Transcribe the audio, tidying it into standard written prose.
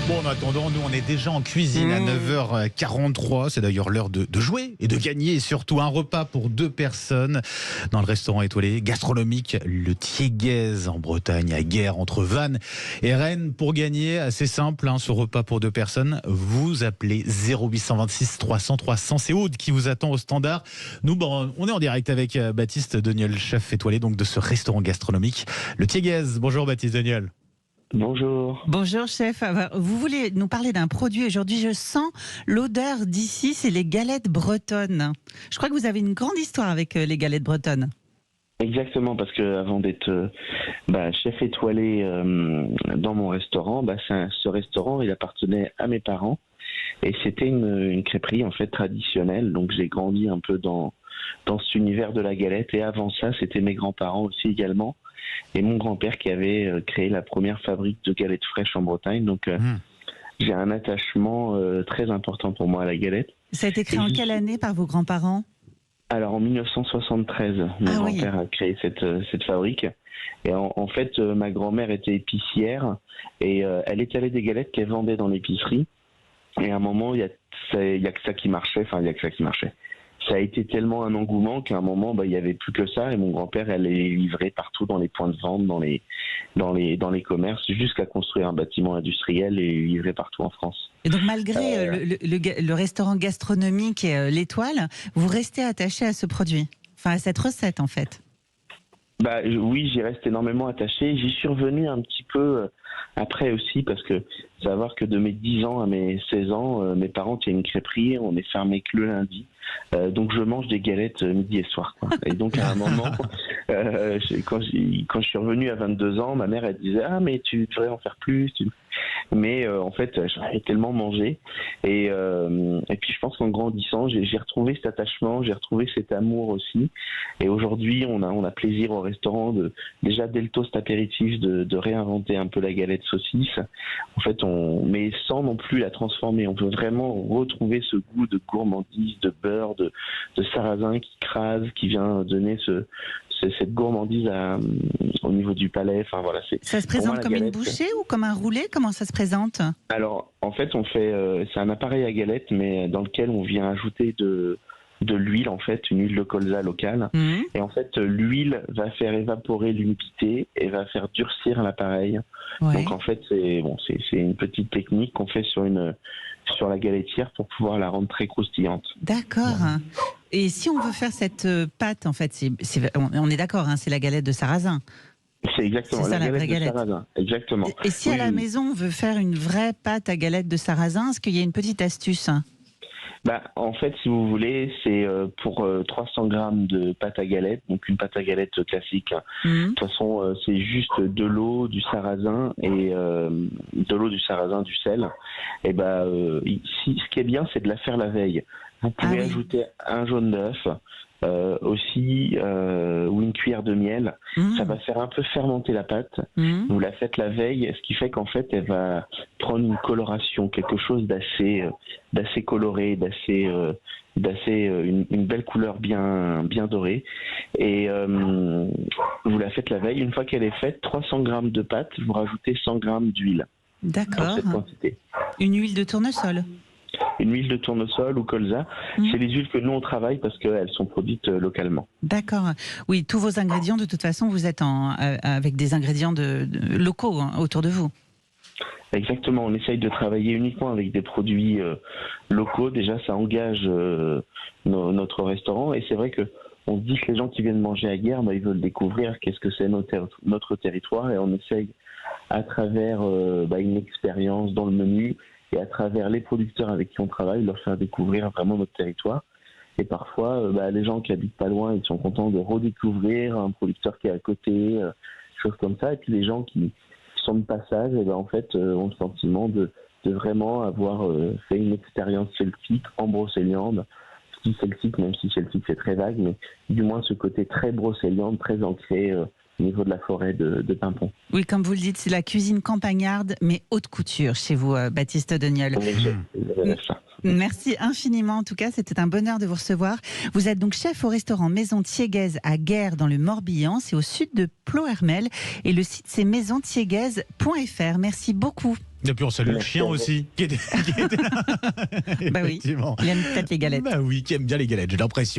Bon, en attendant, nous, on est déjà en cuisine à 9h43. C'est d'ailleurs l'heure de jouer et de gagner. Et surtout, un repas pour 2 personnes dans le restaurant étoilé gastronomique Le Thiéguez en Bretagne, à Guer, entre Vannes et Rennes. Pour gagner, assez simple, ce repas pour 2 personnes, vous appelez 0826 300 300. C'est Aude qui vous attend au standard. Nous, on est en direct avec Baptiste Deniol, chef étoilé donc de ce restaurant gastronomique Le Thiéguez. Bonjour Baptiste Deniol. Bonjour. Bonjour chef, vous voulez nous parler d'un produit aujourd'hui, je sens l'odeur d'ici, c'est les galettes bretonnes. Je crois que vous avez une grande histoire avec les galettes bretonnes. Exactement, parce que avant d'être chef étoilé dans mon restaurant, ce restaurant il appartenait à mes parents et c'était une crêperie en fait traditionnelle, donc j'ai grandi un peu dans cet univers de la galette et avant ça c'était mes grands-parents aussi également. Et mon grand-père qui avait créé la première fabrique de galettes fraîches en Bretagne. Donc, j'ai un attachement très important pour moi à la galette. Ça a été créé en quelle année par vos grands-parents ? Alors, en 1973, mon grand-père a créé cette fabrique. Et en fait, ma grand-mère était épicière et elle étalait des galettes qu'elle vendait dans l'épicerie. Et à un moment, il y a que ça qui marchait. Enfin, il y a que ça qui marchait. Ça a été tellement un engouement qu'à un moment, il n'y avait plus que ça. Et mon grand-père, elle est livrée partout dans les points de vente, dans les commerces, jusqu'à construire un bâtiment industriel et livré partout en France. Et donc, malgré le restaurant gastronomique et l'Étoile, vous restez attaché à ce produit, enfin à cette recette en fait. Oui, j'y reste énormément attaché. J'y suis revenu un petit peu après aussi parce que savoir que de mes 10 ans à mes 16 ans, mes parents tiennent une crêperie, on est fermé que le lundi. Donc je mange des galettes midi et soir. Et donc à un moment, quand je suis revenu à 22 ans, ma mère elle disait « Ah mais tu devrais en faire plus ». Mais en fait, j'en avais tellement mangé. Et puis je pense qu'en grandissant, j'ai retrouvé cet attachement, j'ai retrouvé cet amour aussi. Et aujourd'hui, on a plaisir au restaurant déjà dès le toast apéritif de réinventer un peu la galette saucisse. En fait, mais sans non plus la transformer. On veut vraiment retrouver ce goût de gourmandise, de beurre, de sarrasin qui crase, qui vient donner cette gourmandise au niveau du palais. Enfin, voilà, ça se présente comme une bouchée ou comme un roulé ? Comment ça se présente ? Alors, en fait, c'est un appareil à galette, mais dans lequel on vient ajouter de l'huile, en fait, une huile de colza locale. Et en fait, l'huile va faire évaporer l'humidité et va faire durcir l'appareil. Ouais. Donc, en fait, c'est une petite technique qu'on fait sur la galetière pour pouvoir la rendre très croustillante. D'accord. Ouais. Et si on veut faire cette pâte, en fait, on est d'accord, c'est la galette de sarrasin. C'est exactement ça, la vraie galette. De sarrasin. Exactement. Et si à la maison, on veut faire une vraie pâte à galette de sarrasin, est-ce qu'il y a une petite astuce ? En fait, si vous voulez, c'est pour 300 grammes de pâte à galette, donc une pâte à galette classique. De toute façon, c'est juste de l'eau, du sarrasin et du sel. Et ce qui est bien, c'est de la faire la veille. Vous pouvez ajouter un jaune d'œuf. Aussi ou une cuillère de miel, ça va faire un peu fermenter la pâte. Vous la faites la veille, ce qui fait qu'en fait elle va prendre une coloration, quelque chose d'assez coloré, une belle couleur bien dorée. Et vous la faites la veille. Une fois qu'elle est faite, 300 grammes de pâte, vous rajoutez 100 grammes d'huile. D'accord. Pour cette quantité. Une huile de tournesol. Une huile de tournesol ou colza, c'est les huiles que nous on travaille parce qu'elles sont produites localement. D'accord. Oui, tous vos ingrédients, de toute façon, vous êtes avec des ingrédients locaux autour de vous. Exactement, on essaye de travailler uniquement avec des produits locaux. Déjà, ça engage notre restaurant et c'est vrai que on dit que les gens qui viennent manger à Guer, ils veulent découvrir qu'est-ce que c'est notre territoire et on essaye à travers une expérience dans le menu et à travers les producteurs avec qui on travaille, leur faire découvrir vraiment notre territoire. Et parfois, les gens qui habitent pas loin, ils sont contents de redécouvrir un producteur qui est à côté, choses comme ça. Et puis les gens qui sont de passage, en fait, ont le sentiment de vraiment avoir fait une expérience celtique en Brocéliande. Je dis celtique, même si celtique c'est très vague, mais du moins ce côté très Brocéliande, très ancré au niveau de la forêt de Pimpon. Oui, comme vous le dites, c'est la cuisine campagnarde, mais haute couture chez vous, Baptiste Deniol. Merci infiniment. En tout cas, c'était un bonheur de vous recevoir. Vous êtes donc chef au restaurant Maison Thiéguez à Guer dans le Morbihan. C'est au sud de Plohermel. Et le site, c'est maisonthieguez.fr. Merci beaucoup. Et puis on salue le chien aussi. Bah oui, il aime peut-être les galettes. Bah oui, qui aime bien les galettes, j'ai l'impression.